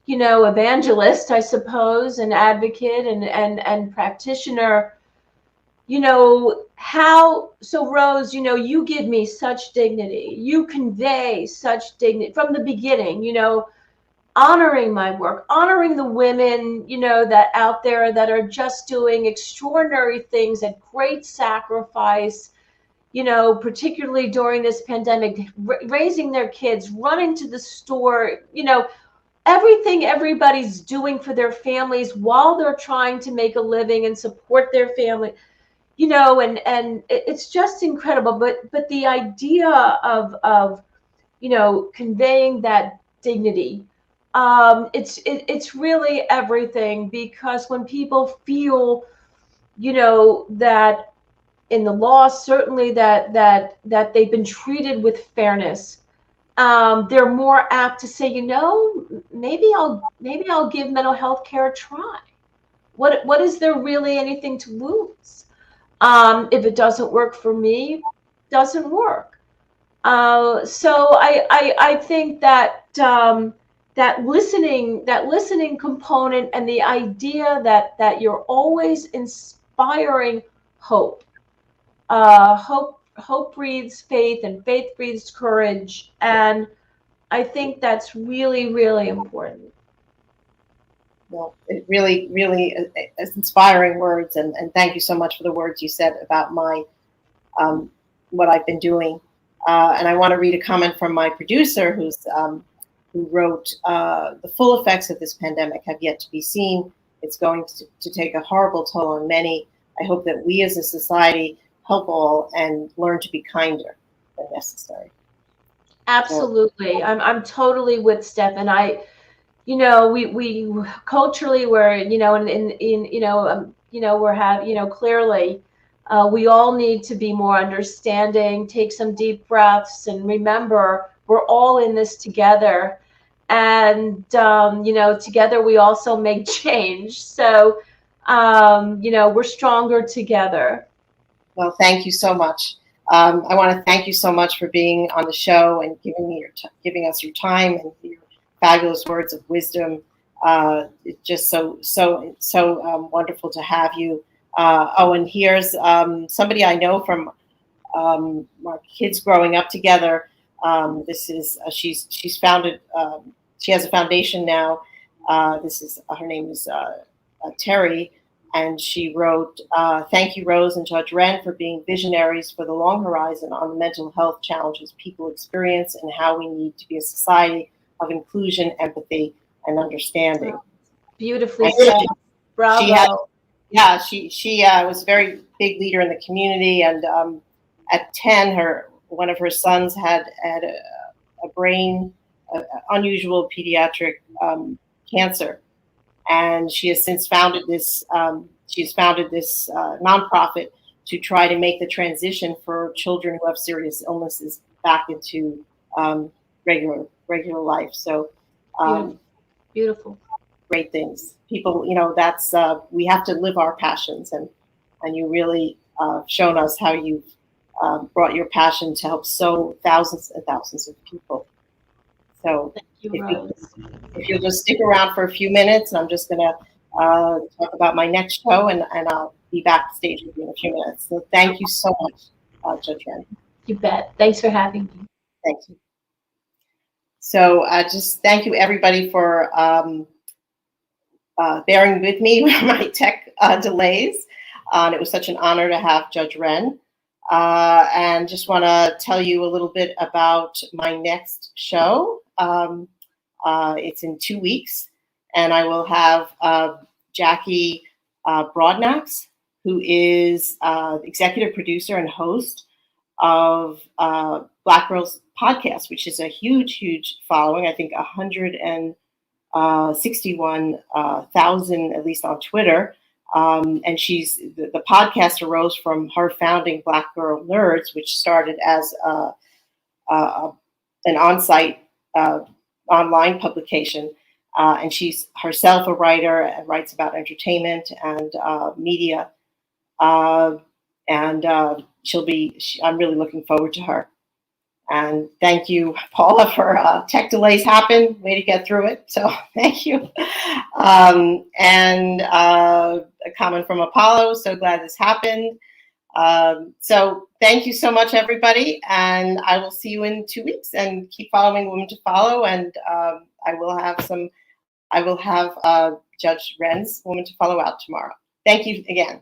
you know, evangelist, I suppose, and advocate and practitioner. You know, so Rose, you know, you give me such dignity. You convey such dignity from the beginning, you know, honoring my work, honoring the women, you know, that out there that are just doing extraordinary things at great sacrifice, you know, particularly during this pandemic, raising their kids, running to the store, you know, everything everybody's doing for their families while they're trying to make a living and support their family. You know, and it's just incredible. But the idea of you know, conveying that dignity, it's really everything, because when people feel, you know, that in the law, certainly that they've been treated with fairness, they're more apt to say, you know, maybe I'll give mental health care a try. What is there really anything to lose? If it doesn't work for me, doesn't work. So I think that that listening component, and the idea that you're always inspiring hope. Hope breeds faith, and faith breeds courage, and I think that's really, really important. Well, it really, really is inspiring words, and thank you so much for the words you said about my what I've been doing. And I want to read a comment from my producer, who wrote, "The full effects of this pandemic have yet to be seen. It's going to take a horrible toll on many. I hope that we as a society help all and learn to be kinder when necessary. Absolutely. I'm totally with Steph. And we culturally we're, clearly, we all need to be more understanding, take some deep breaths, and remember we're all in this together. And, together we also make change. So, we're stronger together. Well, thank you so much. I want to thank you so much for being on the show and giving us your time and your fabulous words of wisdom. It's just so wonderful to have you. And here's somebody I know from our kids growing up together. This is she's founded. She has a foundation now. Her name is Terry. And she wrote, "Thank you, Rose and Judge Wren, for being visionaries for the long horizon on the mental health challenges people experience and how we need to be a society of inclusion, empathy, and understanding." Beautifully said. Bravo. She was a very big leader in the community. And at 10, one of her sons had a brain, unusual pediatric cancer. And she has since founded this. She's founded this nonprofit to try to make the transition for children who have serious illnesses back into regular life. So, beautiful, great things. People, that's we have to live our passions, and you really shown us how you've brought your passion to help thousands and thousands of people. So. If you'll just stick around for a few minutes, I'm just going to talk about my next show, and I'll be backstage with you in a few minutes. So thank you so much, Judge Wren. You bet. Thanks for having me. Thank you. So just thank you, everybody, for bearing with me with my tech delays. It was such an honor to have Judge Wren. And just want to tell you a little bit about my next show. It's in 2 weeks, and I will have Jackie Broadnax, who is executive producer and host of Black Girls Podcast, which is a huge following. I think 161,000, at least on Twitter. And the podcast arose from her founding Black Girl Nerds, which started as an on-site online publication, and she's herself a writer and writes about entertainment and media, and I'm really looking forward to her. And thank you, Paula, for tech delays happen. Way to get through it. So thank you. And a comment from Apollo. So glad this happened. So thank you so much, everybody. And I will see you in 2 weeks, and keep following Women to Follow. And I will have Judge Wren's Women to Follow out tomorrow. Thank you again.